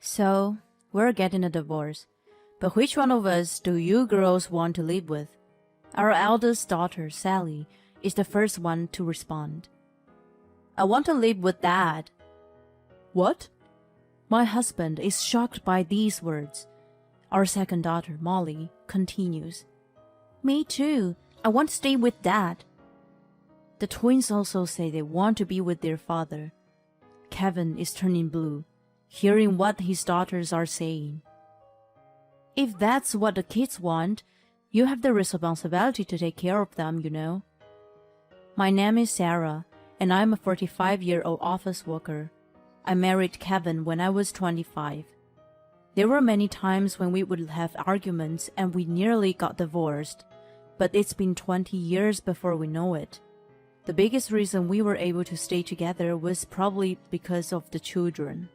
So, we're getting a divorce. But which one of us do you girls want to live with? Our eldest daughter, Sally, is the first one to respond. I want to live with Dad. What? My husband is shocked by these words. Our second daughter, Molly, continues. Me too. I want to stay with Dad. The twins also say they want to be with their father. Kevin is turning blue, hearing what his daughters are saying. If that's what the kids want, you have the responsibility to take care of them, you know. My name is Sarah, and I'm a 45-year-old office worker. I married Kevin when I was 25. There were many times when we would have arguments and we nearly got divorced, but it's been 20 years before we know it. The biggest reason we were able to stay together was probably because of the children.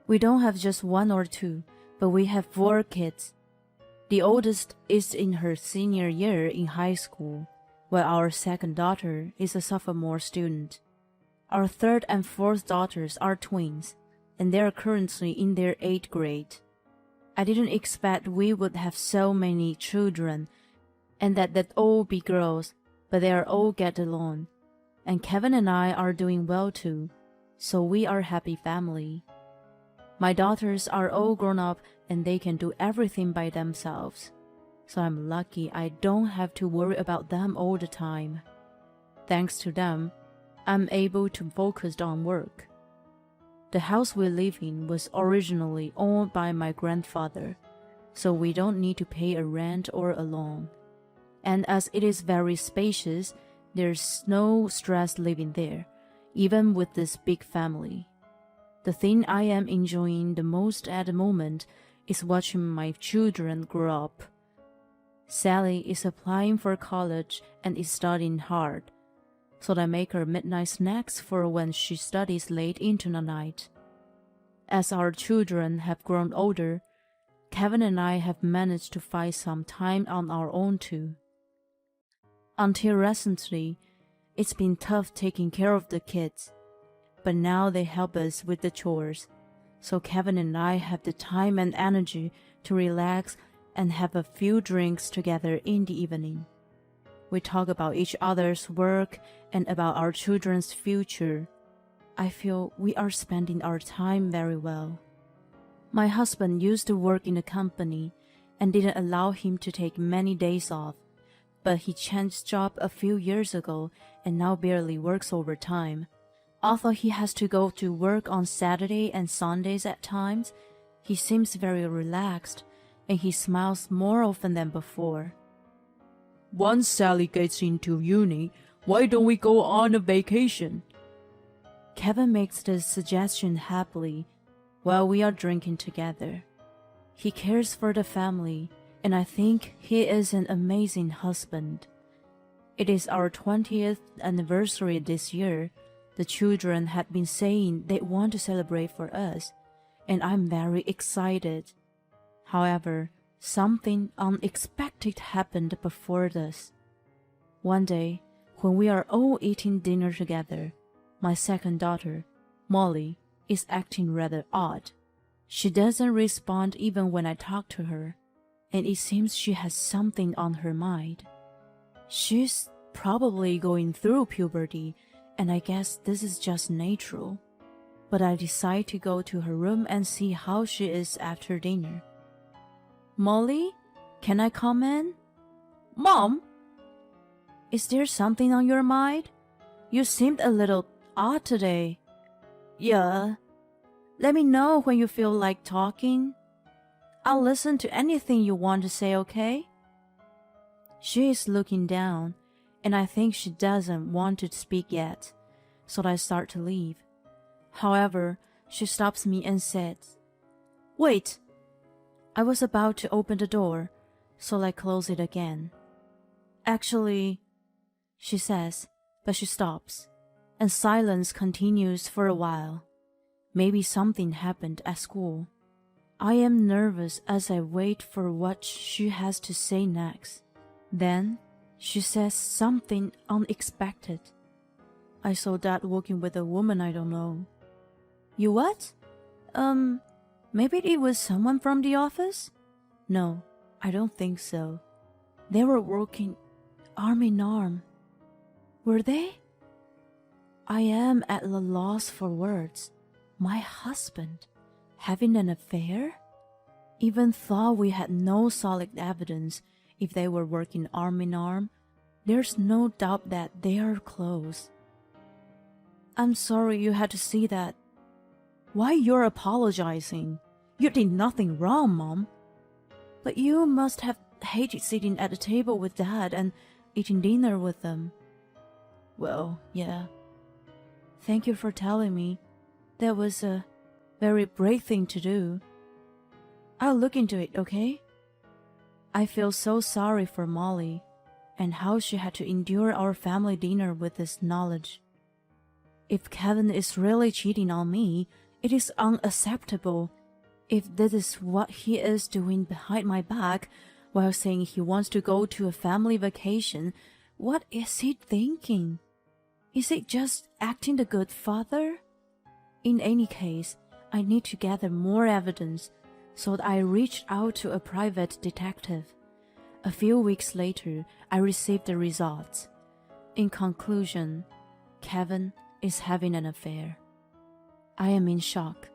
We don't have just one or two, but we have 4 kids. The oldest is in her senior year in high school, while our second daughter is a sophomore student. Our third and fourth daughters are twins, and they are currently in their 8th grade. I didn't expect we would have so many children, and that they'd all be girls, but they are all get along. And Kevin and I are doing well too, so we are a happy family. My daughters are all grown up and they can do everything by themselves, so I'm lucky I don't have to worry about them all the time. Thanks to them, I'm able to focus on work. The house we live in was originally owned by my grandfather, so we don't need to pay a rent or a loan. And as it is very spacious, there's no stress living there, even with this big family. The thing I am enjoying the most at the moment is watching my children grow up. Sally is applying for college and is studying hard, so I make her midnight snacks for when she studies late into the night. As our children have grown older, Kevin and I have managed to find some time on our own too. Until recently, it's been tough taking care of the kids, but now they help us with the chores, so Kevin and I have the time and energy to relax and have a few drinks together in the evening. We talk about each other's work and about our children's future. I feel we are spending our time very well. My husband used to work in a company and didn't allow him to take many days off, but he changed job a few years ago and now barely works overtime. Although he has to go to work on Saturday and Sundays at times, he seems very relaxed and he smiles more often than before. Once Sally gets into uni, why don't we go on a vacation? Kevin makes the suggestion happily while we are drinking together. He cares for the family, and I think he is an amazing husband. It is our 20th anniversary this year. The children had been saying they want to celebrate for us, and I'm very excited. However, something unexpected happened before this. One day, when we are all eating dinner together, my second daughter, Molly, is acting rather odd. She doesn't respond even when I talk to her, and it seems she has something on her mind. She's probably going through puberty, and I guess this is just natural. But I decide to go to her room and see how she is after dinner. Molly, can I come in? Mom? Is there something on your mind? You seemed a little odd today. Yeah. Let me know when you feel like talking. I'll listen to anything you want to say, okay? She is looking down, and I think she doesn't want to speak yet, so I start to leave. However, she stops me and says, "Wait." I was about to open the door, so I close it again. "Actually," she says, but she stops, and silence continues for a while. Maybe something happened at school. I am nervous as I wait for what she has to say next. Then, she says something unexpected. I saw Dad walking with a woman I don't know. You what? Maybe it was someone from the office? No, I don't think so. They were working arm in arm. Were they? I am at a loss for words. My husband having an affair? Even though we had no solid evidence if they were working arm in arm, there's no doubt that they are close. I'm sorry you had to see that. Why you're apologizing? You did nothing wrong, Mom. But you must have hated sitting at the table with Dad and eating dinner with them. Well, yeah. Thank you for telling me. That was a very brave thing to do. I'll look into it, okay? I feel so sorry for Molly and how she had to endure our family dinner with this knowledge. If Kevin is really cheating on me, it is unacceptable. If this is what he is doing behind my back while saying he wants to go to a family vacation, what is he thinking? Is he just acting the good father? In any case, I need to gather more evidence, so I reached out to a private detective. A few weeks later, I received the results. In conclusion, Kevin is having an affair. I am in shock.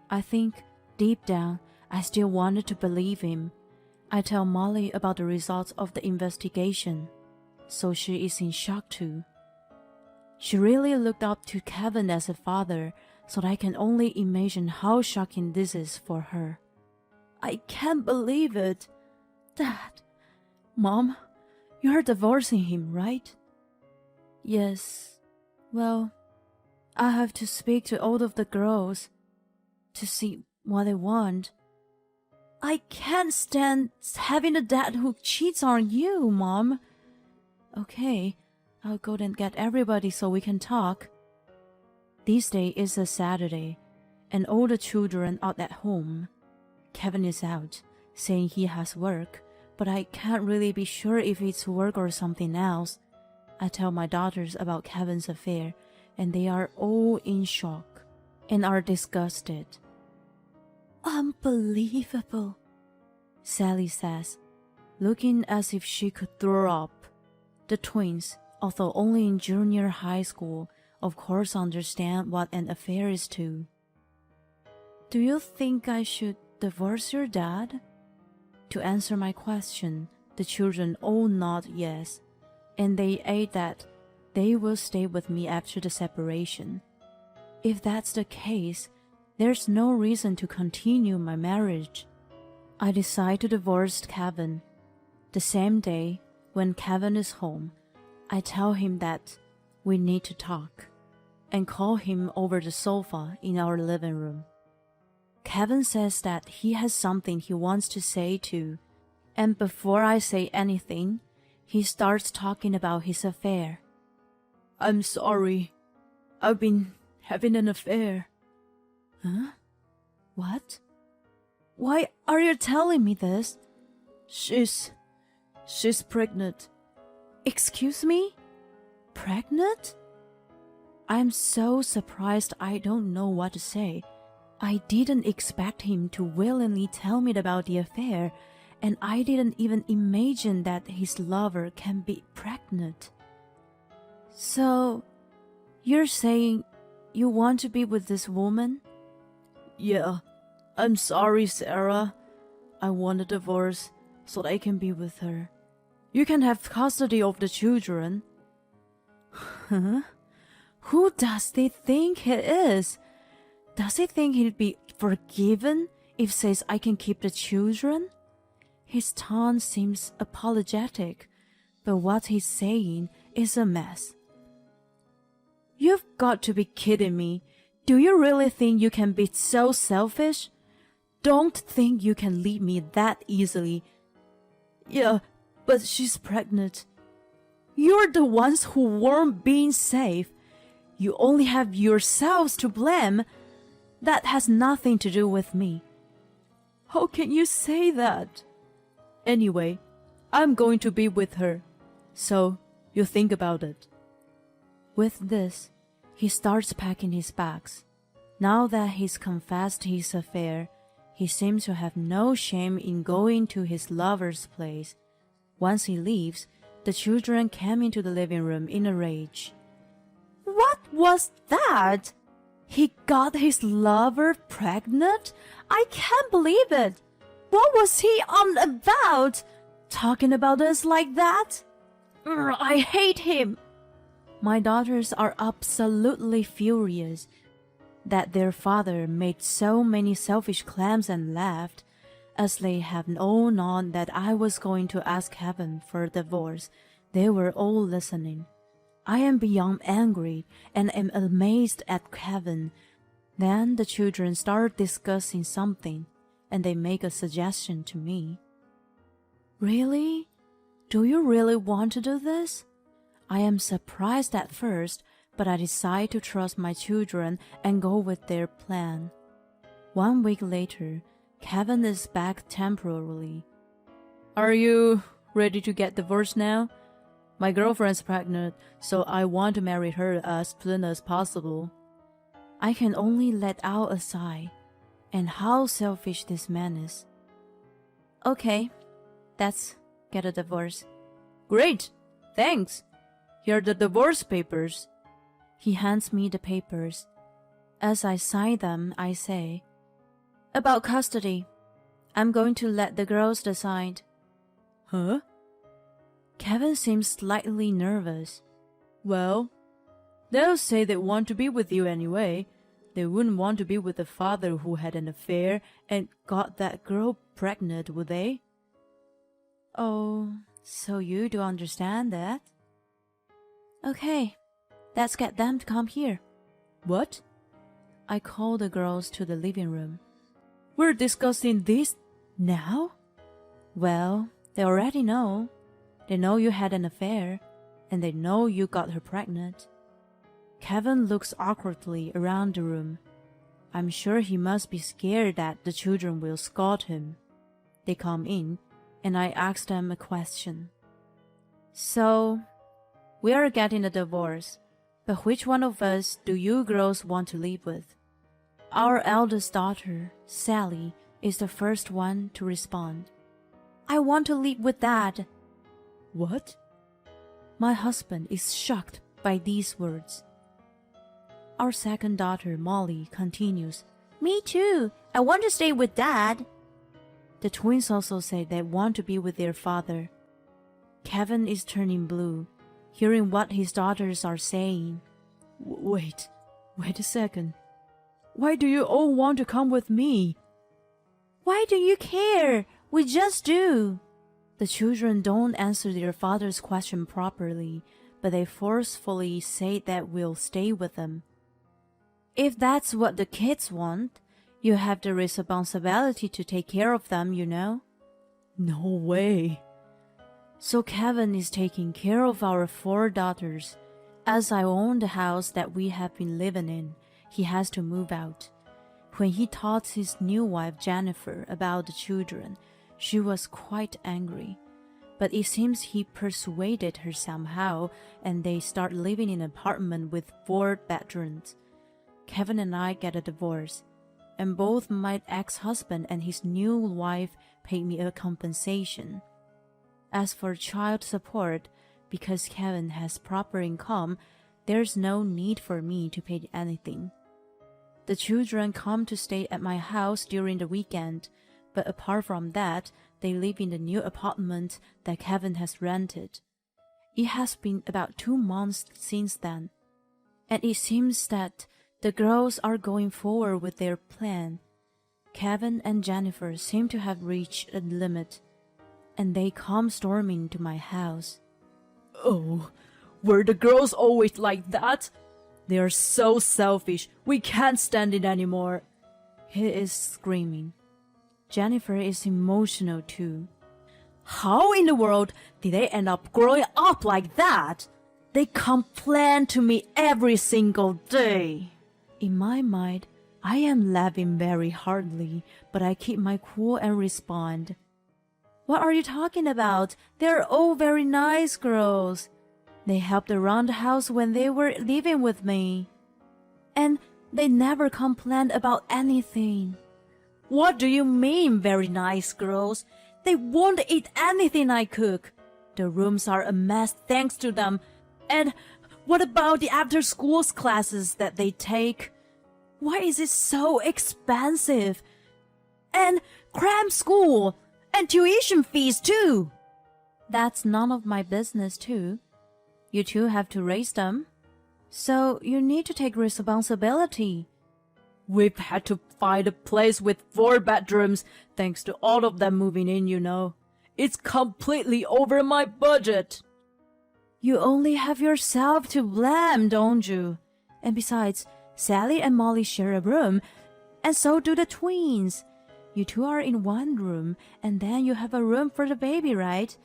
I think, deep down, I still wanted to believe him. I tell Molly about the results of the investigation, so she is in shock too. She really looked up to Kevin as a father, so I can only imagine how shocking this is for her. I can't believe it. Dad, Mom, you're divorcing him, right? Yes. Well, I have to speak to all of the girls to see what they want. I can't stand having a dad who cheats on you, Mom. Okay, I'll go and get everybody so we can talk. This day is a Saturday, and all the children are at home. Kevin is out, saying he has work, but I can't really be sure if it's work or something else. I tell my daughters about Kevin's affair, and they are all in shock and are disgusted. Unbelievable, Sally says, looking as if she could throw up. The twins, although only in junior high school, of course understand what an affair is too. Do you think I should divorce your dad? To answer my question, the children all nod yes, and they add that they will stay with me after the separation. If that's the case, there's no reason to continue my marriage. I decide to divorce Kevin. The same day, when Kevin is home, I tell him that we need to talk, and call him over the sofa in our living room. Kevin says that he has something he wants to say too, and before I say anything, he starts talking about his affair. I'm sorry. I've been having an affair. Huh? What? Why are you telling me this? She's pregnant. Excuse me? Pregnant? I'm so surprised I don't know what to say. I didn't expect him to willingly tell me about the affair, and I didn't even imagine that his lover can be pregnant. So, you're saying you want to be with this woman? Yeah. I'm sorry, Sarah. I want a divorce so that I can be with her. You can have custody of the children. Huh? Who does he think he is? Does he think he'd be forgiven if says I can keep the children? His tone seems apologetic, but what he's saying is a mess. You've got to be kidding me. Do you really think you can be so selfish? Don't think you can leave me that easily. Yeah, but she's pregnant. You're the ones who weren't being safe. You only have yourselves to blame. That has nothing to do with me. How can you say that? Anyway, I'm going to be with her. So, you think about it. With this, he starts packing his bags. Now that he's confessed his affair, He seems to have no shame in going to his lover's place. Once he leaves, the children came into the living room in a rage. What was that? He got his lover pregnant? I can't believe it. What was he on about? Talking about us like that? I hate him. My daughters are absolutely furious that their father made so many selfish claims and laughed. As they have all known that I was going to ask Kevin for a divorce, they were all listening. I am beyond angry and am amazed at Kevin. Then the children start discussing something, and they make a suggestion to me. Really? Do you really want to do this? I am surprised at first, but I decide to trust my children and go with their plan. 1 week later, Kevin is back temporarily. Are you ready to get divorced now? My girlfriend's pregnant, so I want to marry her as soon as possible. I can only let out a sigh, and how selfish this man is. Okay, let's get a divorce. Great, thanks. Here are the divorce papers. He hands me the papers. As I sign them, I say, about custody. I'm going to let the girls decide. Huh? Kevin seems slightly nervous. Well, they'll say they want to be with you anyway. They wouldn't want to be with the father who had an affair and got that girl pregnant, would they? Oh, so you do understand that? Okay, let's get them to come here. What? I call the girls to the living room. We're discussing this now? Well, they already know. They know you had an affair, and they know you got her pregnant. Kevin looks awkwardly around the room. I'm sure he must be scared that the children will scold him. They come in, and I ask them a question. So, we are getting a divorce, but which one of us do you girls want to live with? Our eldest daughter, Sally, is the first one to respond. I want to live with Dad. What? My husband is shocked by these words. Our second daughter, Molly, continues. Me too. I want to stay with Dad. The twins also say they want to be with their father. Kevin is turning blue, hearing what his daughters are saying. Wait a second. Why do you all want to come with me? Why do you care? We just do. The children don't answer their father's question properly, but they forcefully say that we'll stay with them. If that's what the kids want, you have the responsibility to take care of them, you know? No way. So Kevin is taking care of our 4 daughters. As I own the house that we have been living in, he has to move out. When he told his new wife Jennifer about the children, she was quite angry. But it seems he persuaded her somehow, and they start living in an apartment with 4 bedrooms. Kevin and I get a divorce, and both my ex-husband and his new wife paid me a compensation. As for child support, because Kevin has proper income, there's no need for me to pay anything. The children come to stay at my house during the weekend, but apart from that, they live in the new apartment that Kevin has rented. It has been about 2 months since then, and it seems that the girls are going forward with their plan. Kevin and Jennifer seem to have reached a limit, and they come storming to my house. Oh, were the girls always like that? They are so selfish. We can't stand it anymore. He is screaming. Jennifer is emotional too. How in the world did they end up growing up like that? They complain to me every single day. In my mind, I am laughing very hardly, but I keep my cool and respond. What are you talking about? They're all very nice girls. They helped around the house when they were living with me. And they never complained about anything. What do you mean, very nice girls? They won't eat anything I cook. The rooms are a mess thanks to them. And what about the after-school classes that they take? Why is it so expensive? And cram school, and tuition fees too. That's none of my business too. You two have to raise them. So you need to take responsibility. We've had to find a place with 4 bedrooms thanks to all of them moving in, you know. It's completely over my budget. You only have yourself to blame, don't you? And besides, Sally and Molly share a room, and so do the twins. You two are in one room, and then you have a room for the baby, right?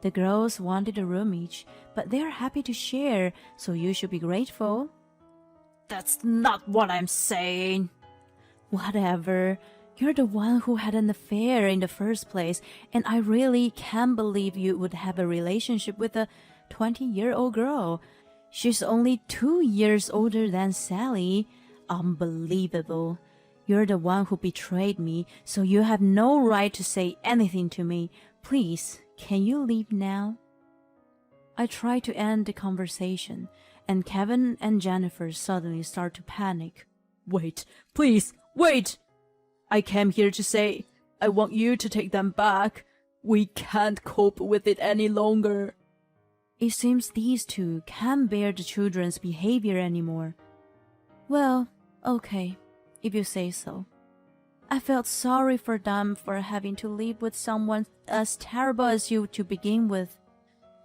The girls wanted a room each, but they are happy to share, so you should be grateful. That's not what I'm saying. Whatever. You're the one who had an affair in the first place, and I really can't believe you would have a relationship with a 20-year-old girl. She's only 2 years older than Sally. Unbelievable. You're the one who betrayed me, so you have no right to say anything to me. Please, can you leave now? I try to end the conversation, and Kevin and Jennifer suddenly start to panic. Wait, please, wait! I came here to say, I want you to take them back. We can't cope with it any longer. It seems these two can't bear the children's behavior anymore. Well, okay, if you say so. I felt sorry for them for having to live with someone as terrible as you to begin with.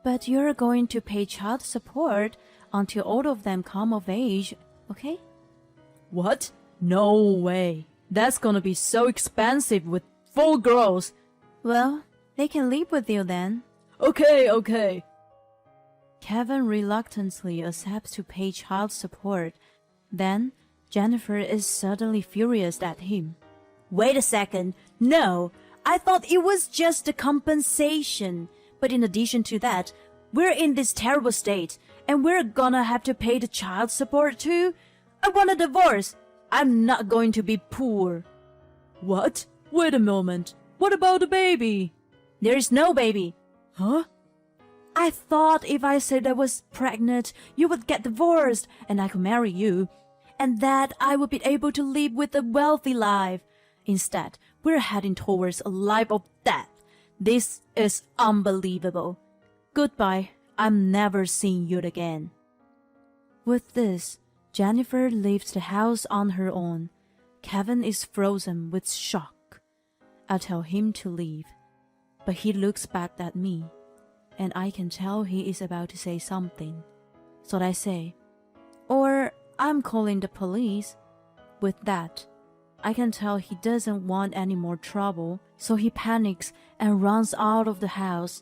But you're going to pay child support until all of them come of age, okay? What? No way. That's gonna be so expensive with 4 girls. Well, they can live with you then. Okay. Kevin reluctantly accepts to pay child support. Then, Jennifer is suddenly furious at him. Wait a second. No, I thought it was just a compensation. But in addition to that, we're in this terrible state, and we're gonna have to pay the child support too? I want a divorce. I'm not going to be poor. What? Wait a moment. What about the baby? There is no baby. Huh? I thought if I said I was pregnant, you would get divorced and I could marry you, and that I would be able to live with a wealthy life. Instead, we're heading towards a life of death. This is unbelievable. Goodbye. I'm never seeing you again. With this, Jennifer leaves the house on her own. Kevin is frozen with shock. I tell him to leave, but he looks back at me, and I can tell he is about to say something. So I say, or I'm calling the police. With that, I can tell he doesn't want any more trouble, so he panics and runs out of the house.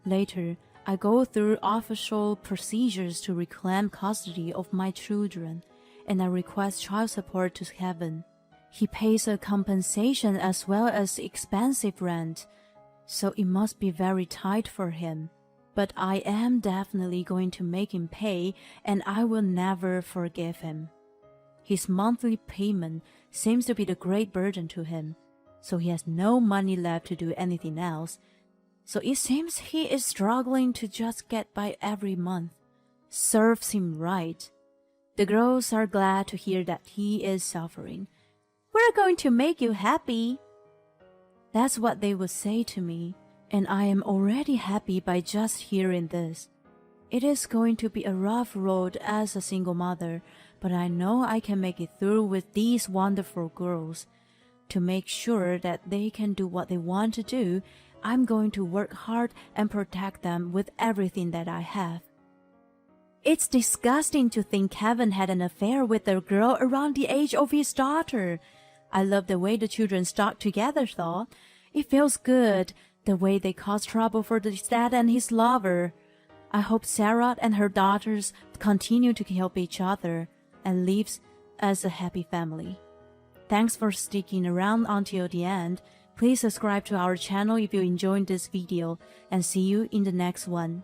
Later, I go through official procedures to reclaim custody of my children, and I request child support to Kevin. He pays a compensation as well as expensive rent, so it must be very tight for him. But I am definitely going to make him pay, and I will never forgive him. His monthly payment seems to be the great burden to him, so he has no money left to do anything else. So it seems he is struggling to just get by every month. Serves him right. The girls are glad to hear that he is suffering. We're going to make you happy. That's what they would say to me, and I am already happy by just hearing this. It is going to be a rough road as a single mother, but I know I can make it through with these wonderful girls. To make sure that they can do what they want to do, I'm going to work hard and protect them with everything that I have. It's disgusting to think Kevin had an affair with a girl around the age of his daughter. I love the way the children stuck together, though. It feels good, the way they cause trouble for his dad and his lover. I hope Sarah and her daughters continue to help each other and live as a happy family. Thanks for sticking around until the end. Please subscribe to our channel if you enjoyed this video, and see you in the next one.